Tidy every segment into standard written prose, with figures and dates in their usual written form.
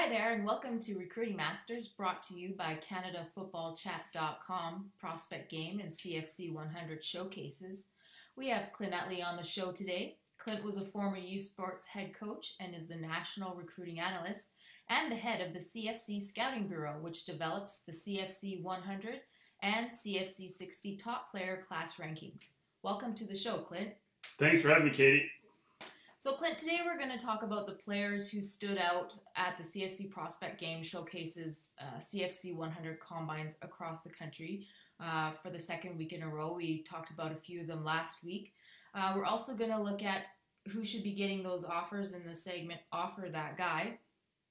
Hi there, and welcome to Recruiting Masters, brought to you by CanadaFootballChat.com, Prospect Game, and CFC 100 showcases. We have Clint Utley on the show today. Clint was a former U Sports head coach and is the national recruiting analyst and the head of the CFC Scouting Bureau, which develops the CFC 100 and CFC 60 top player class rankings. Welcome to the show, Clint. Thanks for having me, Katie. So, Clint, today we're going to talk about the players who stood out at the CFC Prospect Game showcases CFC 100 combines across the country for the second week in a row. We talked about a few of them last week. We're also going to look at who should be getting those offers in the segment Offer That Guy.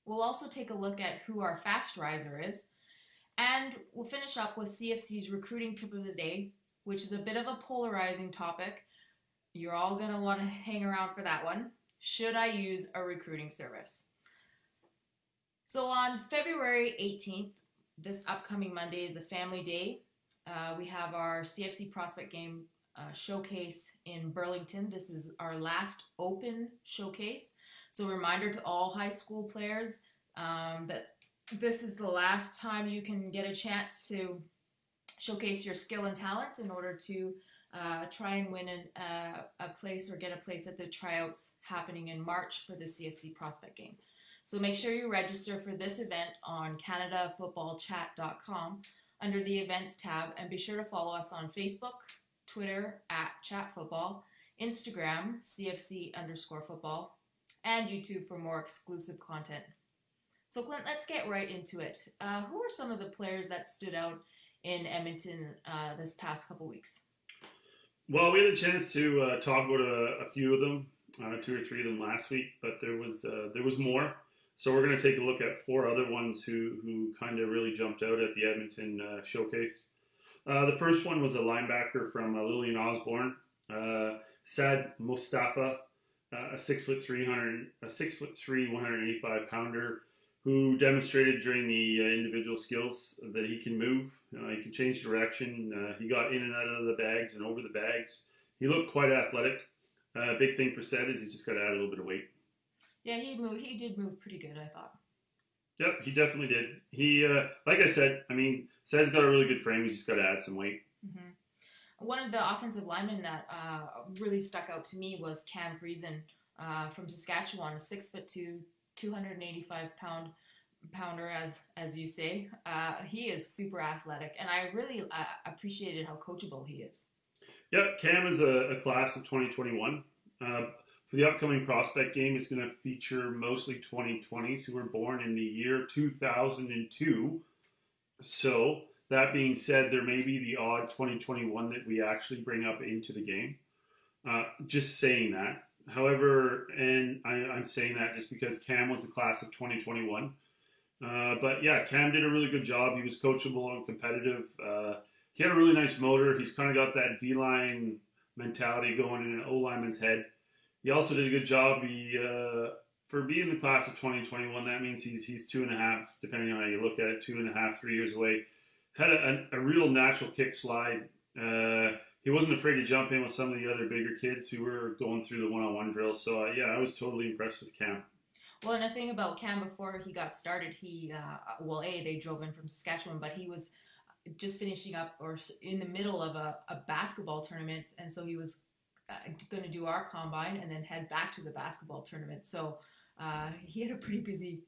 We'll also take a look at who our fast riser is. And we'll finish up with CFC's recruiting tip of the day, which is a bit of a polarizing topic. You're all going to want to hang around for that one. Should I use a recruiting service? So on February 18th, this upcoming Monday is a family day. We have our CFC Prospect Game showcase in Burlington. This is our last open showcase. So a reminder to all high school players that this is the last time you can get a chance to showcase your skill and talent in order to try and win a place or get a place at the tryouts happening in March for the CFC Prospect Game. So make sure you register for this event on CanadaFootballChat.com under the Events tab, and be sure to follow us on Facebook, Twitter @ChatFootball, Instagram CFC_football, and YouTube for more exclusive content. So Clint, let's get right into it. Who are some of the players that stood out in Edmonton this past couple weeks? Well, we had a chance to talk about a few of them, 2 or 3 of them last week, but there was more. So we're going to take a look at 4 other ones who kind of really jumped out at the Edmonton showcase. The first one was a linebacker from Lillian Osborne, Sad Mostafa, a 6'3", 185 pounder, who demonstrated during the individual skills that he can move, he can change direction. He got in and out of the bags and over the bags. He looked quite athletic. Big thing for Sed is he just got to add a little bit of weight. Yeah, he did move pretty good, I thought. Yep, he definitely did. He, like I said, Sed's got a really good frame. He's just got to add some weight. Mm-hmm. One of the offensive linemen that really stuck out to me was Cam Friesen from Saskatchewan, a 6'2", 285 pounder, as you say. He is super athletic, and I really appreciated how coachable he is. Yep, Cam is a class of 2021. For the upcoming prospect game, it's going to feature mostly 2020s who were born in the year 2002. So, that being said, there may be the odd 2021 that we actually bring up into the game. Just saying that. However, and I'm saying that just because Cam was the class of 2021. But yeah, Cam did a really good job. He was coachable and competitive. He had a really nice motor. He's kind of got that D-line mentality going in an O-lineman's head. He also did a good job. For being the class of 2021, that means he's 2.5, depending on how you look at it, 2.5, 3 years away. Had a real natural kick slide. He wasn't afraid to jump in with some of the other bigger kids who were going through the one-on-one drill. So, I was totally impressed with Cam. Well, and the thing about Cam, before he got started, they drove in from Saskatchewan, but he was just finishing up or in the middle of a basketball tournament, and so he was going to do our combine and then head back to the basketball tournament. So he had a pretty busy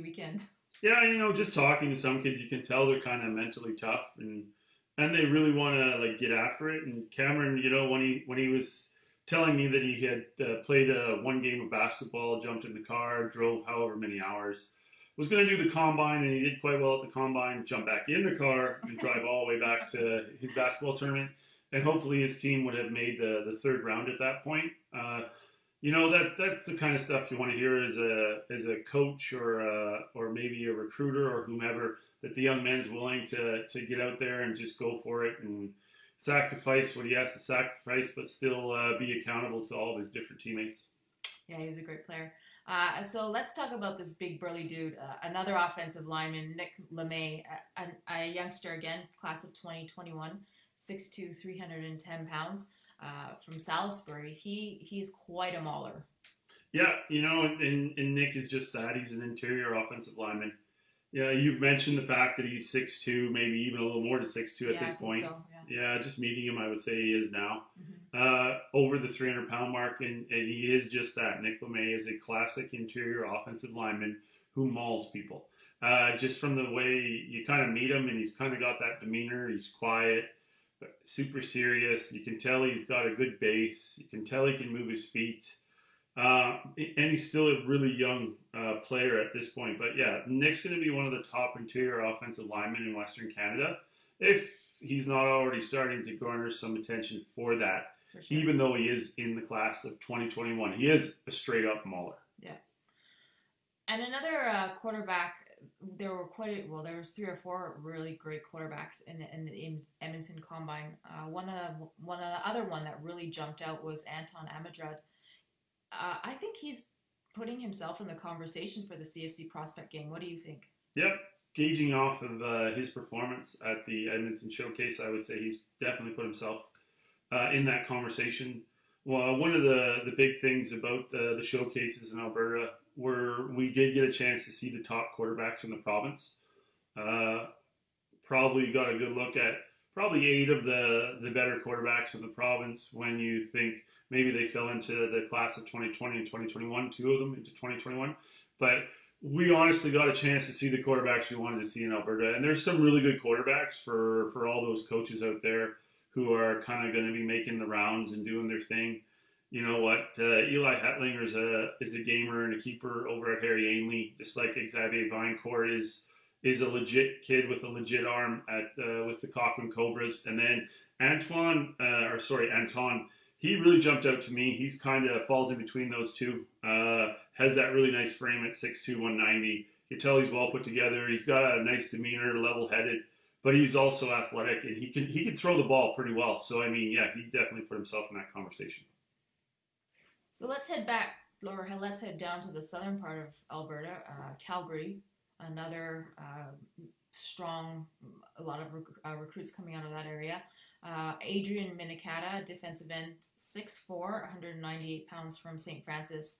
weekend. Yeah, just talking to some kids, you can tell they're kind of mentally tough and they really want to get after it. And Cameron, when he was telling me that he had played one game of basketball, jumped in the car, drove however many hours, was going to do the combine, and he did quite well at the combine, jump back in the car and drive all the way back to his basketball tournament. And hopefully his team would have made the third round at that point. That's the kind of stuff you want to hear as a coach or maybe a recruiter or whomever, that the young man's willing to get out there and just go for it and sacrifice what he has to sacrifice, but still be accountable to all of his different teammates. Yeah, he's a great player. So let's talk about this big burly dude, another offensive lineman, Nick LeMay, a youngster again, class of 2021, 6'2", 310 pounds. From Salisbury. He's quite a mauler. Yeah, and Nick is just that. He's an interior offensive lineman. Yeah, you've mentioned the fact that he's 6'2", maybe even a little more than 6'2" at Yeah, I this think point. so. Yeah, just meeting him, I would say he is now. Hmm. Over the 300-pound mark, and he is just that. Nick LeMay is a classic interior offensive lineman who mauls people. Just from the way you kind of meet him, and he's kind of got that demeanor. He's quiet, but super serious. You can tell he's got a good base. You can tell he can move his feet. And he's still a really young player at this point. But yeah, Nick's going to be one of the top interior offensive linemen in Western Canada if he's not already starting to garner some attention for that, For sure. even though he is in the class of 2021. He is a straight up mauler. Yeah. And another quarterback, there was 3 or 4 really great quarterbacks in the Edmonton Combine. One other one that really jumped out was Anton Amadrad. I think he's putting himself in the conversation for the CFC prospect game. What do you think? Yep. Gauging off of his performance at the Edmonton Showcase, I would say he's definitely put himself in that conversation. Well, one of the big things about the showcases in Alberta were we did get a chance to see the top quarterbacks in the province. Probably got a good look at probably 8 of the better quarterbacks in the province when you think maybe they fell into the class of 2020 and 2021, 2 of them into 2021. But we honestly got a chance to see the quarterbacks we wanted to see in Alberta. And there's some really good quarterbacks for all those coaches out there who are kind of going to be making the rounds and doing their thing. You know what? Eli Hetlinger is a gamer and a keeper over at Harry Ainley, just like Xavier Vinecourt is a legit kid with a legit arm with the Cochrane Cobras. And then Anton, he really jumped out to me. He's kind of falls in between those two. Has that really nice frame at 6'2", 190. You can tell he's well put together. He's got a nice demeanor, level-headed, but he's also athletic, and he can throw the ball pretty well. So, I mean, yeah, he definitely put himself in that conversation. So let's head back, or let's head down to the southern part of Alberta, Calgary, another strong, a lot of recruits coming out of that area. Adrian Minicata, defensive end, 6'4", 198 pounds from St. Francis.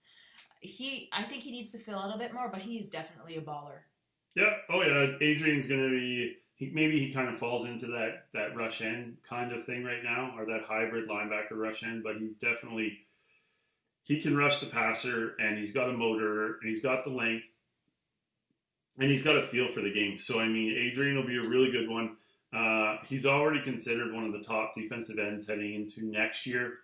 I think he needs to fill out a bit more, but he's definitely a baller. Yeah. Oh, yeah. Adrian's going to be, maybe he kind of falls into that rush end kind of thing right now, or that hybrid linebacker rush end, but he can rush the passer, and he's got a motor, and he's got the length, and he's got a feel for the game. So, I mean, Adrian will be a really good one. He's already considered one of the top defensive ends heading into next year.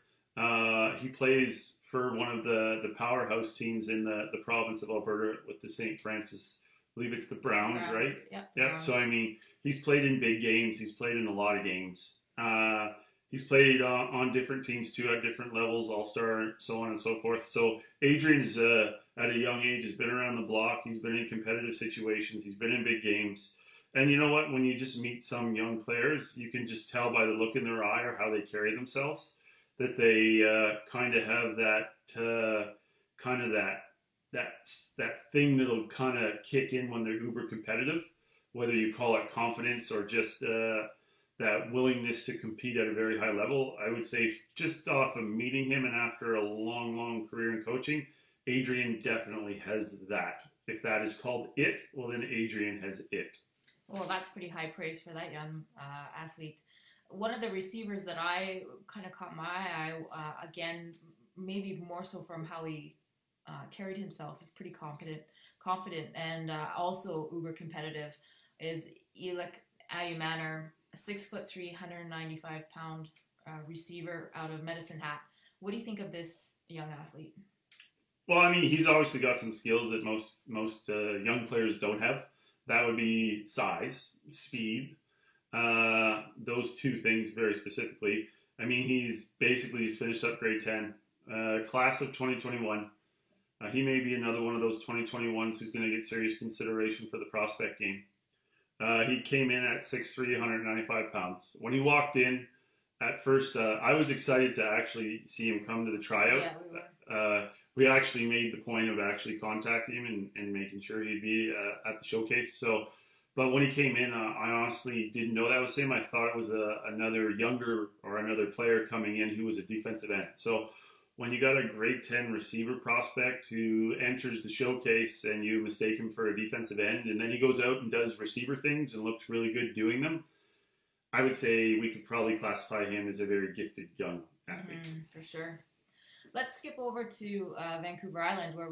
He plays for one of the powerhouse teams in the province of Alberta with the St. Francis. I believe it's the Browns, right? Yeah. Browns. So, I mean, he's played in big games. He's played in a lot of games. He's played on different teams, too, at different levels, all-star, so on and so forth. So Adrian's, at a young age, has been around the block. He's been in competitive situations. He's been in big games. And you know what? When you just meet some young players, you can just tell by the look in their eye or how they carry themselves that they kind of have that thing that'll kind of kick in when they're uber competitive, whether you call it confidence or just that willingness to compete at a very high level. I would say just off of meeting him and after a long, long career in coaching, Adrian definitely has that. If that is called it, well, then Adrian has it. Well, that's pretty high praise for that young athlete. One of the receivers that I kind of caught my eye, again, maybe more so from how he carried himself, is pretty confident, and also uber competitive, is Elik Ayumanor, a 6'3", 195-pound receiver out of Medicine Hat. What do you think of this young athlete? Well, I mean, he's obviously got some skills that most young players don't have. That would be size, speed, those 2 things very specifically. I mean, he's finished up grade 10, class of 2021. He may be another one of those 2021s who's going to get serious consideration for the prospect game. He came in at 6'3", 195 pounds. When he walked in, at first, I was excited to actually see him come to the tryout. Yeah, we were. We actually made the point of actually contacting him and making sure he'd be at the showcase. So, but when he came in, I honestly didn't know that was him. I thought it was another younger or another player coming in who was a defensive end. So when you got a grade 10 receiver prospect who enters the showcase and you mistake him for a defensive end, and then he goes out and does receiver things and looks really good doing them, I would say we could probably classify him as a very gifted young athlete. For sure. Let's skip over to Vancouver Island, where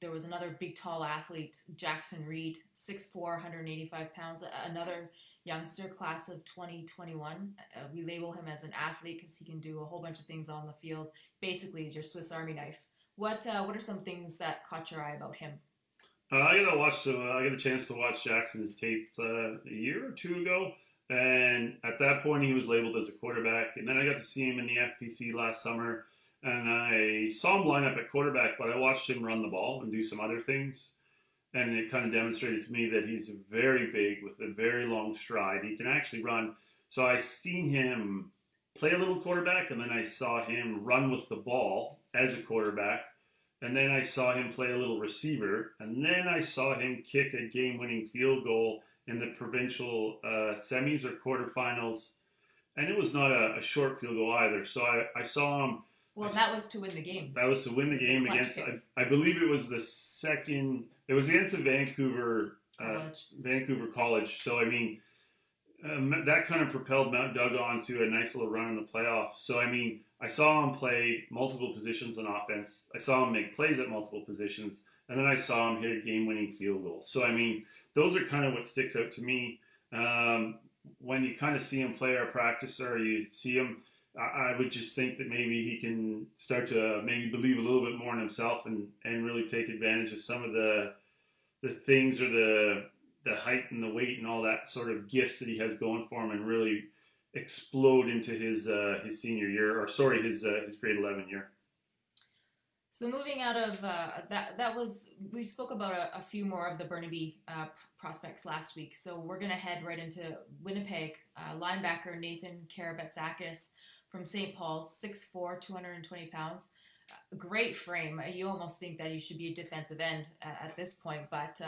there was another big, tall athlete, Jackson Reed, 6'4", 185 pounds, another youngster, class of 2021. We label him as an athlete because he can do a whole bunch of things on the field. Basically, he's your Swiss Army knife. What are some things that caught your eye about him? I got a chance to watch Jackson's tape a year or two ago, and at that point he was labeled as a quarterback. And then I got to see him in the FPC last summer, and I saw him line up at quarterback, but I watched him run the ball and do some other things. And it kind of demonstrated to me that he's very big with a very long stride. He can actually run. So I seen him play a little quarterback, and then I saw him run with the ball as a quarterback. And then I saw him play a little receiver. And then I saw him kick a game-winning field goal in the provincial semis or quarterfinals. And it was not a short field goal either. So I saw him. Well, that was to win the game. That was to win the game against, I believe it was the second, it was against the Vancouver College. So, I mean, that kind of propelled Mount Doug on to a nice little run in the playoffs. So, I mean, I saw him play multiple positions on offense. I saw him make plays at multiple positions. And then I saw him hit a game-winning field goal. So, I mean, those are kind of what sticks out to me. When you kind of see him play our practice or you see him, I would just think that maybe he can start to maybe believe a little bit more in himself and really take advantage of some of the things or the height and the weight and all that sort of gifts that he has going for him and really explode into his senior year, or sorry, his grade 11 year. So moving out of we spoke about a few more of the Burnaby prospects last week. So we're going to head right into Winnipeg. Linebacker Nathan Karabetzakis from St. Paul's, 6'4", 220 pounds. Great frame. You almost think that he should be a defensive end at this point, but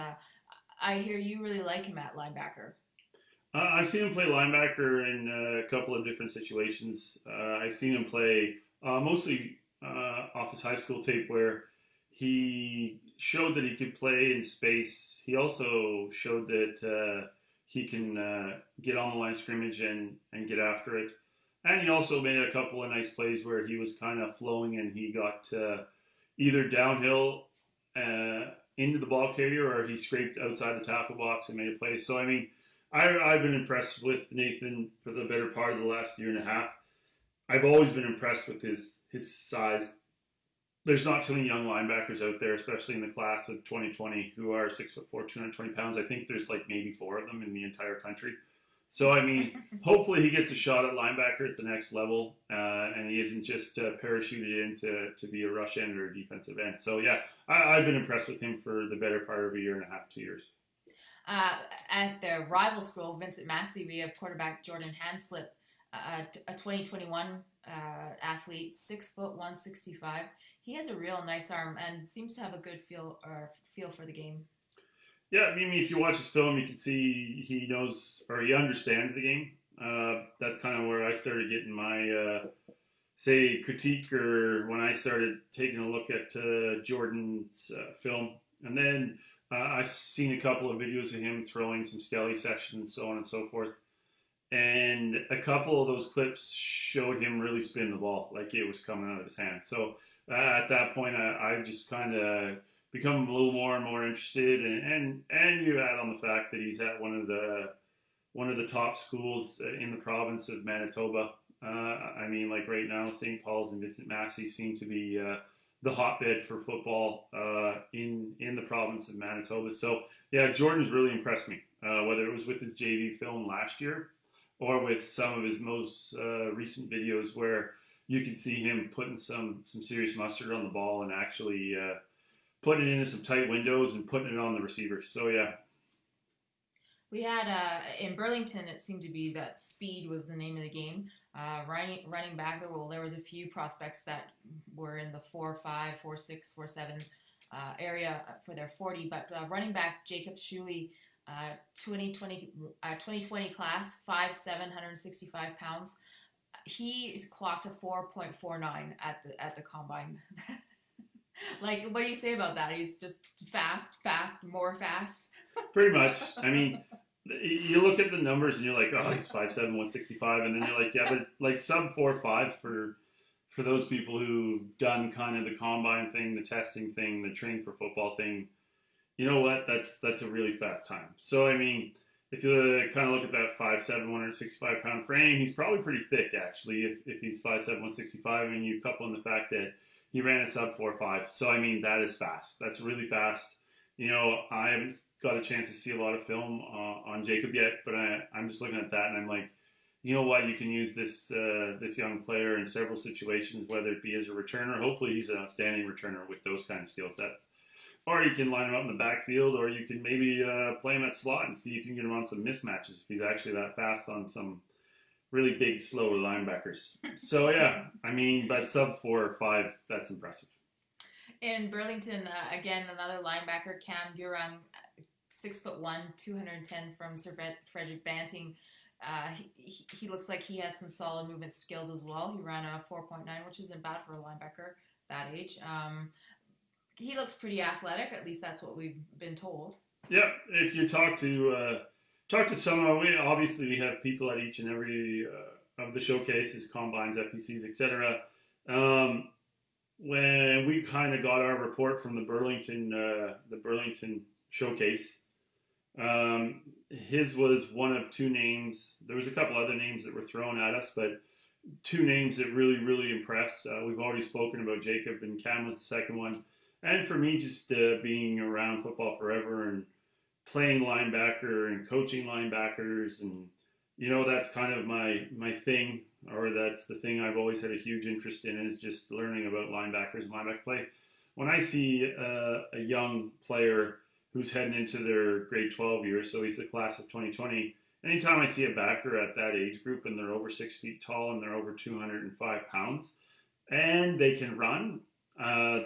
I hear you really like him at linebacker. I've seen him play linebacker in a couple of different situations. I've seen him play mostly off his high school tape where he showed that he could play in space. He also showed that he can get on the line of scrimmage and get after it. And he also made a couple of nice plays where he was kind of flowing and he got either downhill into the ball carrier or he scraped outside the tackle box and made a play. So, I mean, I've been impressed with Nathan for the better part of the last year and a half. I've always been impressed with his size. There's not too many young linebackers out there, especially in the class of 2020, who are 6'4", 220 pounds. I think there's like maybe 4 of them in the entire country. So, I mean, hopefully he gets a shot at linebacker at the next level, and he isn't just parachuted in to be a rush end or a defensive end. So, yeah, I've been impressed with him for the better part of a year and a half, 2 years. At the rival school, Vincent Massey, we have quarterback Jordan Hanslip, a 2021 athlete, 6', 165. He has a real nice arm and seems to have a good feel for the game. Yeah, I mean, if you watch his film, you can see he knows or he understands the game. That's kind of where I started getting my, critique, or when I started taking a look at Jordan's film. And then I've seen a couple of videos of him throwing some skelly sessions, so on and so forth. And a couple of those clips showed him really spin the ball like it was coming out of his hand. So at that point, I've just kind of become a little more and more interested, and you add on the fact that he's at one of the top schools in the province of Manitoba. I mean, like right now, St. Paul's and Vincent Massey seem to be the hotbed for football in the province of Manitoba. So yeah, Jordan's really impressed me, whether it was with his JV film last year or with some of his most recent videos where you can see him putting some serious mustard on the ball and actually putting it into some tight windows and putting it on the receivers. So, yeah. We had, in Burlington, it seemed to be that speed was the name of the game. Running back, there was a few prospects that were in the 4.5, 4.6, 4.7 area for their 40, but running back Jacob Shuley, 2020 class, 5'7", 165 pounds. He clocked a 4.49 at the combine. Like, what do you say about that? He's just fast, more fast. Pretty much. I mean, you look at the numbers and you're like, oh, he's 5'7", 165, and then you're like, yeah, but like sub 4.5 for those people who've done kind of the combine thing, the testing thing, the train for football thing. You know what? That's a really fast time. So I mean, if you kind of look at that 5'7", 165-pound frame, he's probably pretty thick actually. If he's 5'7", 165, and you couple in the fact that he ran a sub 4.5. So I mean, that is fast. That's really fast. You know, I haven't got a chance to see a lot of film on Jacob yet, but I'm just looking at that and I'm like, you know what? You can use this young player in several situations, whether it be as a returner. Hopefully, he's an outstanding returner with those kind of skill sets. Or you can line him up in the backfield, or you can maybe play him at slot and see if you can get him on some mismatches if he's actually that fast on some really big, slow linebackers. So yeah, I mean, but sub 4.5, that's impressive. In Burlington, again, another linebacker, Cam Durang, 6'1", 210 from Sir Frederick Banting. He looks like he has some solid movement skills as well. He ran a 4.9, which isn't bad for a linebacker that age. He looks pretty athletic. At least that's what we've been told. Yeah, if you talk to some, obviously we have people at each and every of the showcases, combines, FPCs, etc. When we kind of got our report from the Burlington showcase, his was one of two names. There was a couple other names that were thrown at us, but two names that really, really impressed. We've already spoken about Jacob, and Cam was the second one. And for me, just being around football forever and playing linebacker and coaching linebackers, and you know, that's kind of my thing, or that's the thing I've always had a huge interest in, is just learning about linebackers and linebacker play. When I see a young player who's heading into their grade 12 year, so he's the class of 2020, anytime I see a backer at that age group and they're over 6 feet tall and they're over 205 pounds and they can run,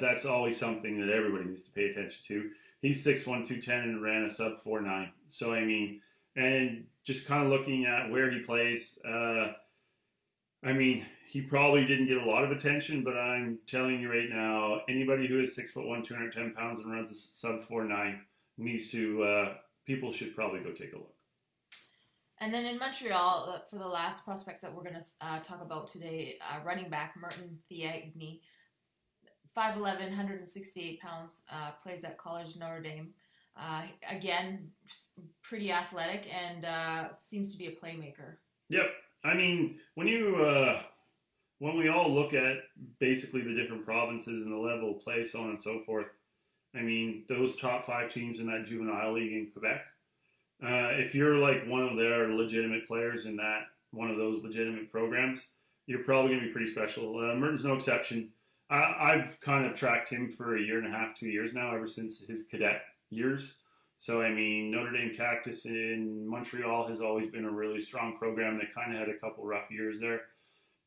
that's always something that everybody needs to pay attention to. He's 6'1", 210 and ran a sub 4.9. So, I mean, and just kind of looking at where he plays, I mean, he probably didn't get a lot of attention, but I'm telling you right now, anybody who is 6'1", 210 pounds and runs a sub 4.9 needs to, people should probably go take a look. And then in Montreal, for the last prospect that we're going to talk about today, running back Merton Thiagny, 5'11", 168 pounds, plays at College Notre Dame. Again, pretty athletic and seems to be a playmaker. Yep. I mean, when we all look at basically the different provinces and the level of play, so on and so forth, I mean, those top 5 teams in that juvenile league in Quebec, if you're like one of their legitimate players in that one of those legitimate programs, you're probably going to be pretty special. Merton's no exception. I've kind of tracked him for a year and a half, 2 years now, ever since his cadet years. So, I mean, Notre Dame Cactus in Montreal has always been a really strong program. They kind of had a couple rough years there,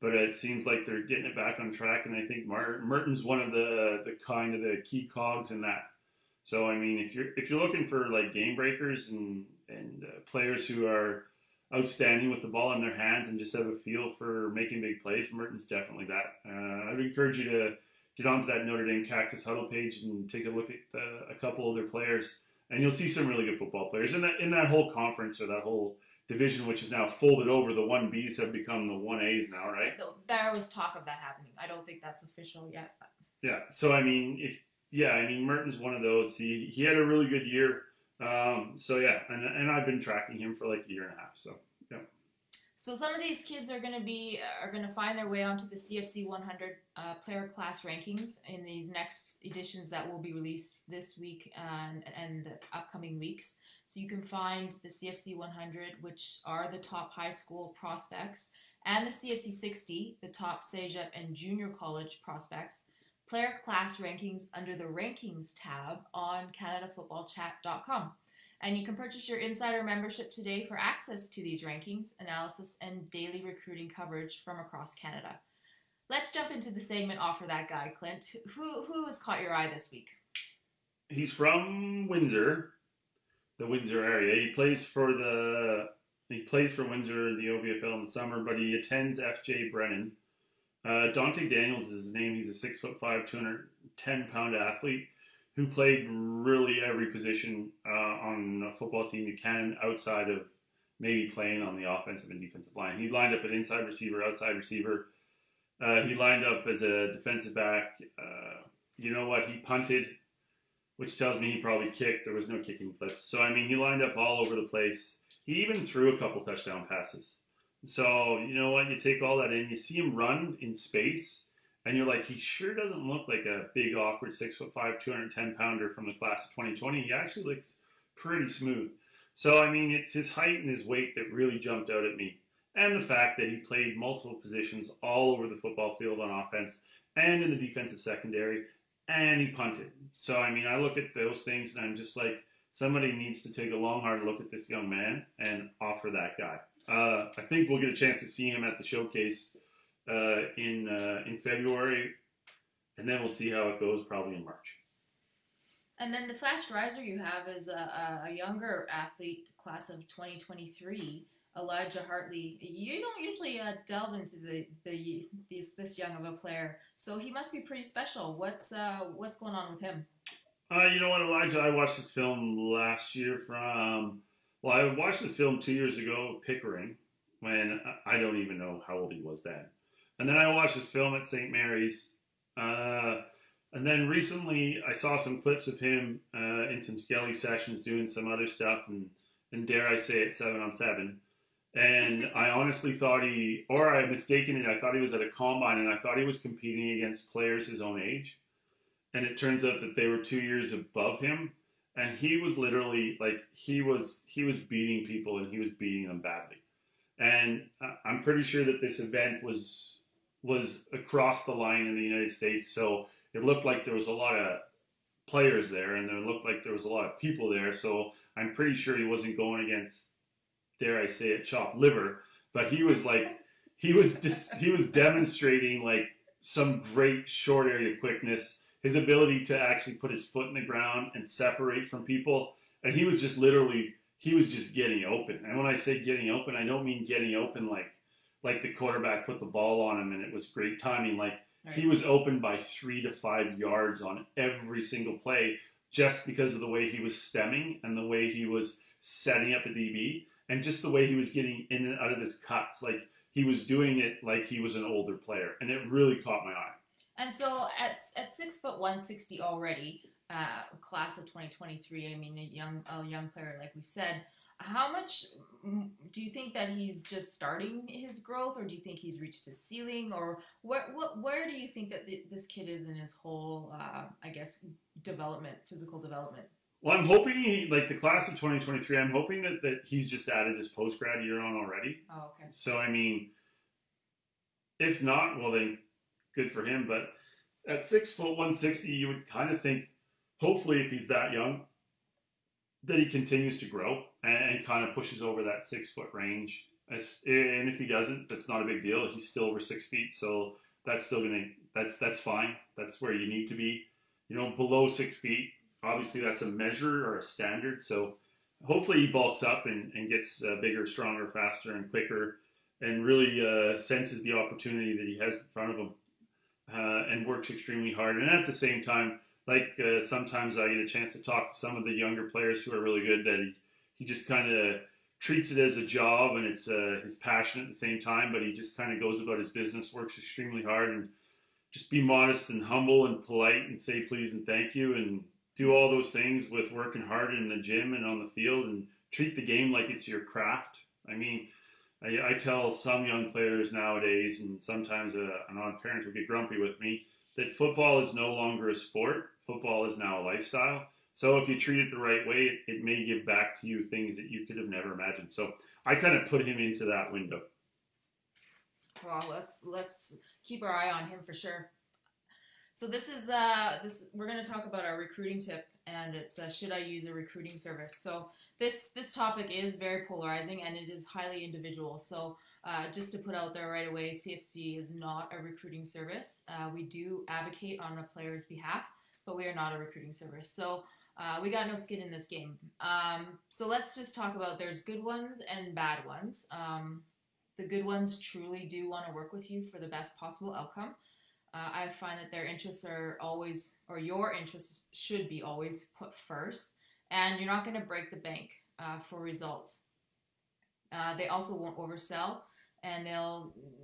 but it seems like they're getting it back on track. And I think Merton's one of the kind of the key cogs in that. So, I mean, if you're looking for like game breakers and players who are outstanding with the ball in their hands and just have a feel for making big plays, Merton's definitely that. I'd encourage you to get onto that Notre Dame Cactus Huddle page and take a look at a couple of their players, and you'll see some really good football players in that whole conference, or that whole division, which is now folded over. The 1Bs have become the 1As now, right? There was talk of that happening. I don't think that's official yet. But. Yeah. So I mean, Merton's one of those. He had a really good year. So yeah, and I've been tracking him for like a year and a half. So yeah. So some of these kids are going to find their way onto the CFC 100 player class rankings in these next editions that will be released this week and the upcoming weeks. So you can find the CFC 100, which are the top high school prospects, and the CFC 60, the top CEGEP and junior college prospects, player class rankings under the Rankings tab on CanadaFootballChat.com. And you can purchase your insider membership today for access to these rankings, analysis, and daily recruiting coverage from across Canada. Let's jump into the segment Offer That Guy, Clint. Who has caught your eye this week? He's from Windsor, the Windsor area. He plays for the He plays for Windsor in the OVFL in the summer, but he attends FJ Brennan. Dante Daniels is his name. He's a 6'5", 210-pound athlete who played really every position on a football team you can outside of maybe playing on the offensive and defensive line. He lined up at inside receiver, outside receiver. He lined up as a defensive back. You know what? He punted, which tells me he probably kicked. There was no kicking flips. So, I mean, he lined up all over the place. He even threw a couple touchdown passes. So, you know what? You take all that in. You see him run in space, and you're like, he sure doesn't look like a big, awkward 6'5", 210-pounder from the class of 2020. He actually looks pretty smooth. So, I mean, it's his height and his weight that really jumped out at me. And the fact that he played multiple positions all over the football field on offense and in the defensive secondary, and he punted. So, I mean, I look at those things, and I'm just like, somebody needs to take a long, hard look at this young man and offer that guy. I think we'll get a chance to see him at the showcase in February, and then we'll see how it goes probably in March. And then the fast riser you have is a younger athlete, class of 2023, Elijah Hartley. You don't usually delve into this young of a player, so he must be pretty special. What's going on with him? You know what, Elijah? I watched this film last year I watched this film 2 years ago, Pickering, when I don't even know how old he was then. And then I watched this film at St. Mary's. And then recently I saw some clips of him in some Skelly sessions doing some other stuff, and dare I say it, 7-on-7. And I honestly thought I mistaken it, I thought he was at a combine, and I thought he was competing against players his own age. And it turns out that they were 2 years above him. And he was literally, like, he was beating people, and he was beating them badly. And I'm pretty sure that this event was across the line in the United States, so it looked like there was a lot of players there, and there looked like there was a lot of people there, so I'm pretty sure he wasn't going against, dare I say it, chopped liver, but he was demonstrating, like, some great short area quickness, his ability to actually put his foot in the ground and separate from people, and he was just getting open. And when I say getting open, I don't mean getting open like the quarterback put the ball on him and it was great timing. Like, right. He was open by 3 to 5 yards on every single play just because of the way he was stemming and the way he was setting up a DB and just the way he was getting in and out of his cuts. Like, he was doing it like he was an older player, and it really caught my eye. And so at 6'1", 160 already, class of 2023, I mean, a young player, like we've said, how much do you think that he's just starting his growth, or do you think he's reached his ceiling, or where do you think that this kid is in his whole, I guess, physical development? Well, I'm hoping the class of 2023, I'm hoping that he's just added his post-grad year on already. Oh, okay. So, I mean, if not, well then, good for him. But at 6'1", 160, you would kind of think, hopefully, if he's that young, that he continues to grow and kind of pushes over that 6 foot range. And if he doesn't, that's not a big deal. He's still over 6 feet, so that's still that's fine. That's where you need to be. You know, below 6 feet, obviously that's a measure or a standard. So hopefully he bulks up and gets bigger, stronger, faster, and quicker, and really senses the opportunity that he has in front of him and works extremely hard. And at the same time, sometimes I get a chance to talk to some of the younger players who are really good, that he just kind of treats it as a job, and it's his passion at the same time, but he just kind of goes about his business, works extremely hard, and just be modest and humble and polite and say please and thank you and do all those things with working hard in the gym and on the field and treat the game like it's your craft. I mean, I tell some young players nowadays, and sometimes an parent will get grumpy with me, that football is no longer a sport. Football is now a lifestyle. So if you treat it the right way, it may give back to you things that you could have never imagined. So I kind of put him into that window. Well, let's keep our eye on him for sure. So this is we're going to talk about our recruiting tip, and it's should I use a recruiting service? So this topic is very polarizing, and it is highly individual. So just to put out there right away, CFC is not a recruiting service. We do advocate on a player's behalf, but we are not a recruiting service. So We got no skin in this game. So let's just talk about there's good ones and bad ones. The good ones truly do want to work with you for the best possible outcome. I find that their interests are always, or your interests should be always put first, and you're not going to break the bank for results. They also won't oversell, and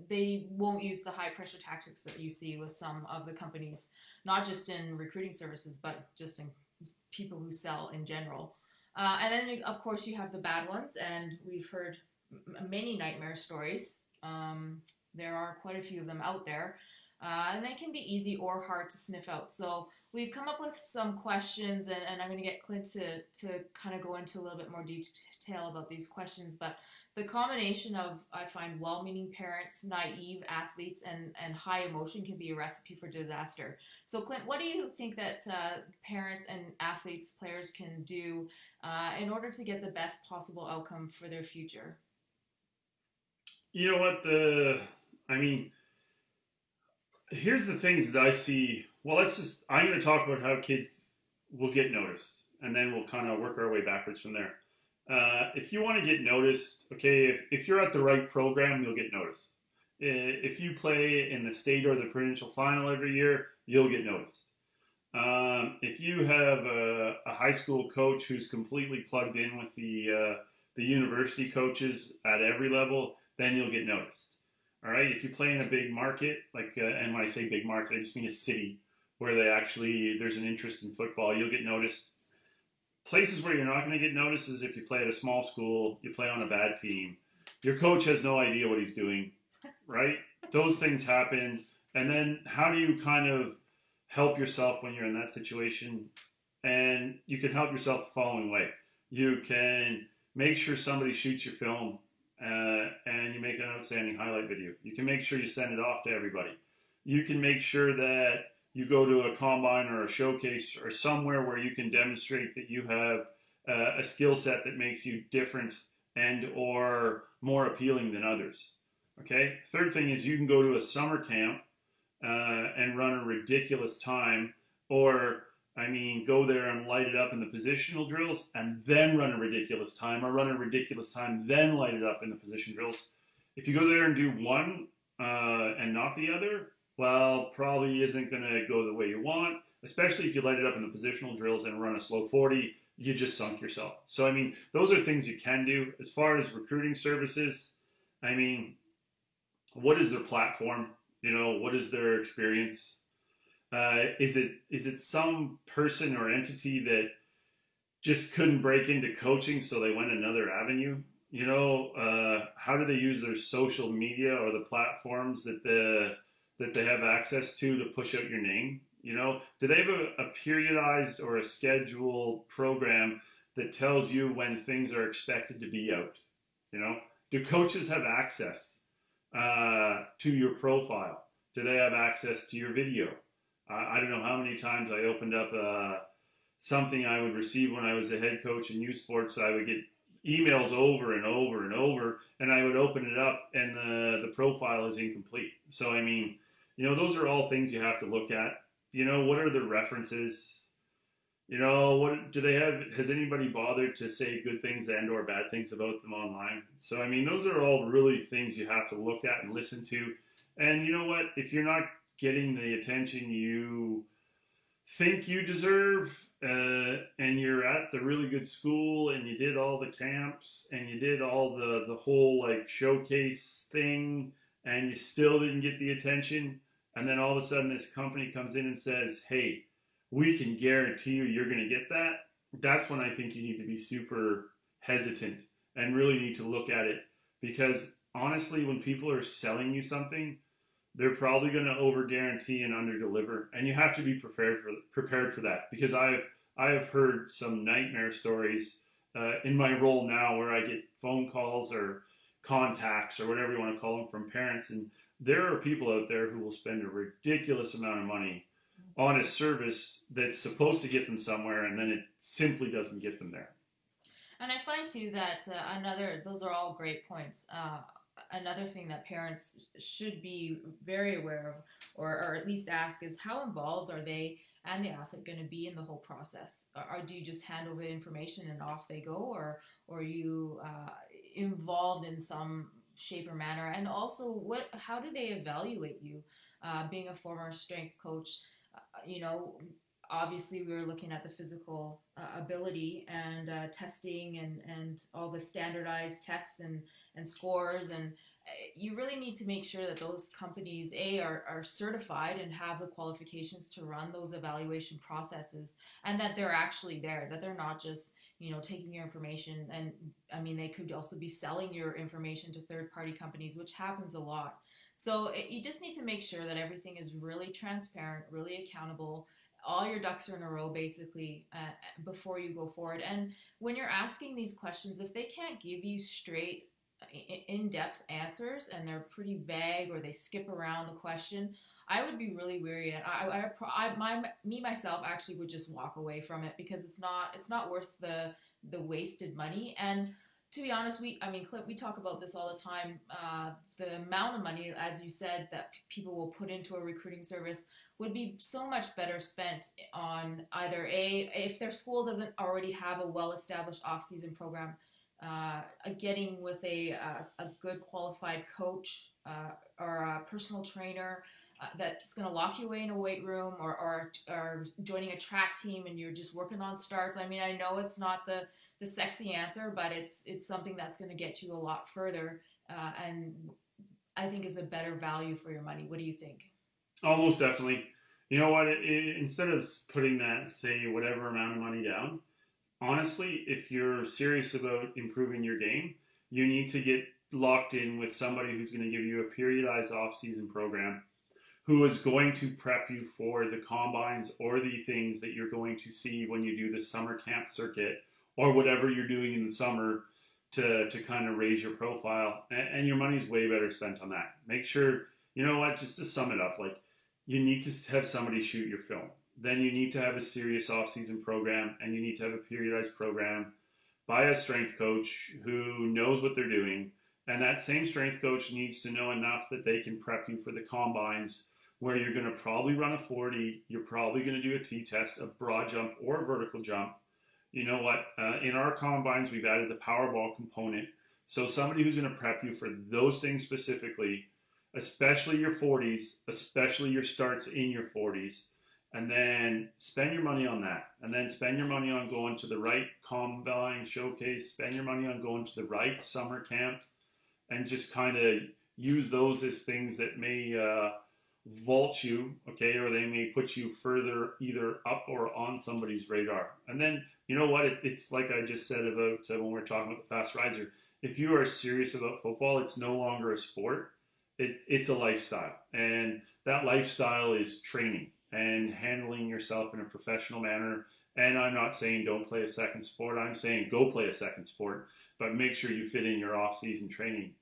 they won't use the high pressure tactics that you see with some of the companies, not just in recruiting services, but just in people who sell in general. And then, of course, you have the bad ones, and we've heard many nightmare stories. There are quite a few of them out there, and they can be easy or hard to sniff out. So we've come up with some questions, and I'm going to get Clint to kind of go into a little bit more detail about these questions. But the combination of, I find, well-meaning parents, naive athletes, and high emotion can be a recipe for disaster. So, Clint, what do you think that parents and athletes, players can do in order to get the best possible outcome for their future? You know what? Here's the things that I see. Well, I'm going to talk about how kids will get noticed, and then we'll kind of work our way backwards from there. If you want to get noticed, okay, if you're at the right program, you'll get noticed. If you play in the state or the provincial final every year, you'll get noticed. If you have a high school coach who's completely plugged in with the university coaches at every level, then you'll get noticed. All right. If you play in a big market, and when I say big market, I just mean a city where there's an interest in football, you'll get noticed. Places where you're not going to get noticed is if you play at a small school, you play on a bad team. Your coach has no idea what he's doing, right? Those things happen. And then how do you kind of help yourself when you're in that situation? And you can help yourself the following way. You can make sure somebody shoots your film and you make an outstanding highlight video. You can make sure you send it off to everybody. You can make sure that you go to a combine or a showcase or somewhere where you can demonstrate that you have a skill set that makes you different and or more appealing than others. Okay. Third thing is you can go to a summer camp and run a ridiculous time, or go there and light it up in the positional drills and then run a ridiculous time, or run a ridiculous time then light it up in the position drills. If you go there and do one and not the other, well, probably isn't going to go the way you want, especially if you light it up in the positional drills and run a slow 40, you just sunk yourself. So, those are things you can do. As far as recruiting services, what is their platform? What is their experience? Is it some person or entity that just couldn't break into coaching, so they went another avenue? How do they use their social media or the platforms that they have access to push out your name? Do they have a periodized or a scheduled program that tells you when things are expected to be out? Do coaches have access to your profile? Do they have access to your video? I don't know how many times I opened up something I would receive when I was the head coach in youth sports. I would get emails over and over and over, and I would open it up, and the profile is incomplete. So, those are all things you have to look at. What are the references? What do they have? Has anybody bothered to say good things and or bad things about them online? So, those are all really things you have to look at and listen to. And you know what? If you're not getting the attention you think you deserve, and you're at the really good school, and you did all the camps, and you did all the whole showcase thing, and you still didn't get the attention, and then all of a sudden this company comes in and says, hey, we can guarantee you're going to get that. That's when I think you need to be super hesitant and really need to look at it, because honestly, when people are selling you something, they're probably going to over guarantee and under deliver, and you have to be prepared for that. Because I have heard some nightmare stories in my role now where I get phone calls or contacts or whatever you want to call them from parents, and there are people out there who will spend a ridiculous amount of money on a service that's supposed to get them somewhere, and then it simply doesn't get them there. And I find too that those are all great points. Another thing that parents should be very aware of, or at least ask, is how involved are they and the athlete going to be in the whole process? Or do you just hand over the information and off they go, or are you involved in some shape or manner? And also, how do they evaluate you? Being a former strength coach, you know, obviously we were looking at the physical ability and testing and all the standardized tests and scores, and you really need to make sure that those companies are certified and have the qualifications to run those evaluation processes, and that they're actually there, that they're not just taking your information. And I mean, they could also be selling your information to third-party companies, which happens a lot. So you just need to make sure that everything is really transparent, really accountable. All your ducks are in a row, basically, before you go forward. And when you're asking these questions, if they can't give you straight, in-depth answers and they're pretty vague or they skip around the question, I would be really weary. Me myself actually would just walk away from it, because it's not worth the wasted money. And to be honest, Clint, we talk about this all the time. The amount of money, as you said, that people will put into a recruiting service would be so much better spent on either if their school doesn't already have a well-established off-season program, getting with a good qualified coach or a personal trainer that's going to lock you away in a weight room, or joining a track team and you're just working on starts. I mean, I know it's not the sexy answer, but it's something that's going to get you a lot further, and I think is a better value for your money. What do you think? Almost definitely. You know what? Instead of putting that, say, whatever amount of money down, honestly, if you're serious about improving your game, you need to get locked in with somebody who's going to give you a periodized off-season program, who is going to prep you for the combines or the things that you're going to see when you do the summer camp circuit or whatever you're doing in the summer to kind of raise your profile. And your money's way better spent on that. Make sure, you know what, just to sum it up, like, you need to have somebody shoot your film. Then you need to have a serious off-season program, and you need to have a periodized program by a strength coach who knows what they're doing. And that same strength coach needs to know enough that they can prep you for the combines, where you're going to probably run a 40, you're probably going to do a T-test, a broad jump, or a vertical jump. You know what? In our combines, we've added the Powerball component. So somebody who's going to prep you for those things specifically, especially your 40s, especially your starts in your 40s, and then spend your money on that. And then spend your money on going to the right combine showcase, spend your money on going to the right summer camp, and just kind of use those as things that may vault you, okay, or they may put you further either up or on somebody's radar. And then, you know what, it's like I just said about when we're talking about the Fast Riser. If you are serious about football, it's no longer a sport. It's a lifestyle. And that lifestyle is training and handling yourself in a professional manner. And I'm not saying don't play a second sport. I'm saying go play a second sport, but make sure you fit in your off-season training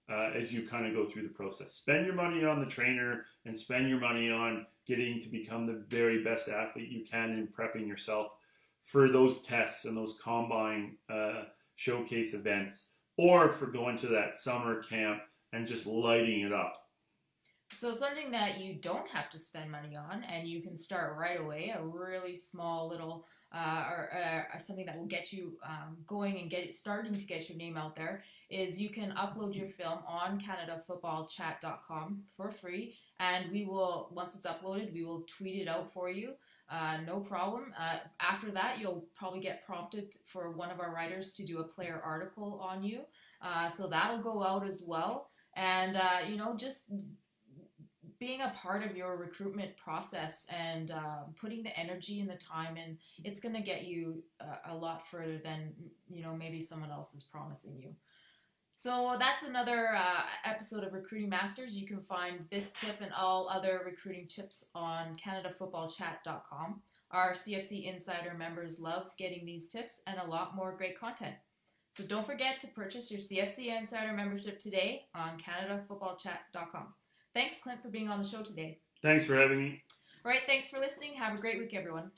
as you kind of go through the process. Spend your money on the trainer and spend your money on getting to become the very best athlete you can in prepping yourself for those tests and those combine showcase events, or for going to that summer camp and just lighting it up. So something that you don't have to spend money on, and you can start right away, a really small little, or something that will get you going and starting to get your name out there, is you can upload your film on CanadaFootballChat.com for free, and we will, once it's uploaded, we will tweet it out for you. No problem. After that, you'll probably get prompted for one of our writers to do a player article on you. So that'll go out as well. And, just being a part of your recruitment process and putting the energy and the time in, it's going to get you a lot further than, maybe someone else is promising you. So that's another episode of Recruiting Masters. You can find this tip and all other recruiting tips on CanadaFootballChat.com. Our CFC Insider members love getting these tips and a lot more great content. So don't forget to purchase your CFC Insider membership today on CanadaFootballChat.com. Thanks, Clint, for being on the show today. Thanks for having me. All right, thanks for listening. Have a great week, everyone.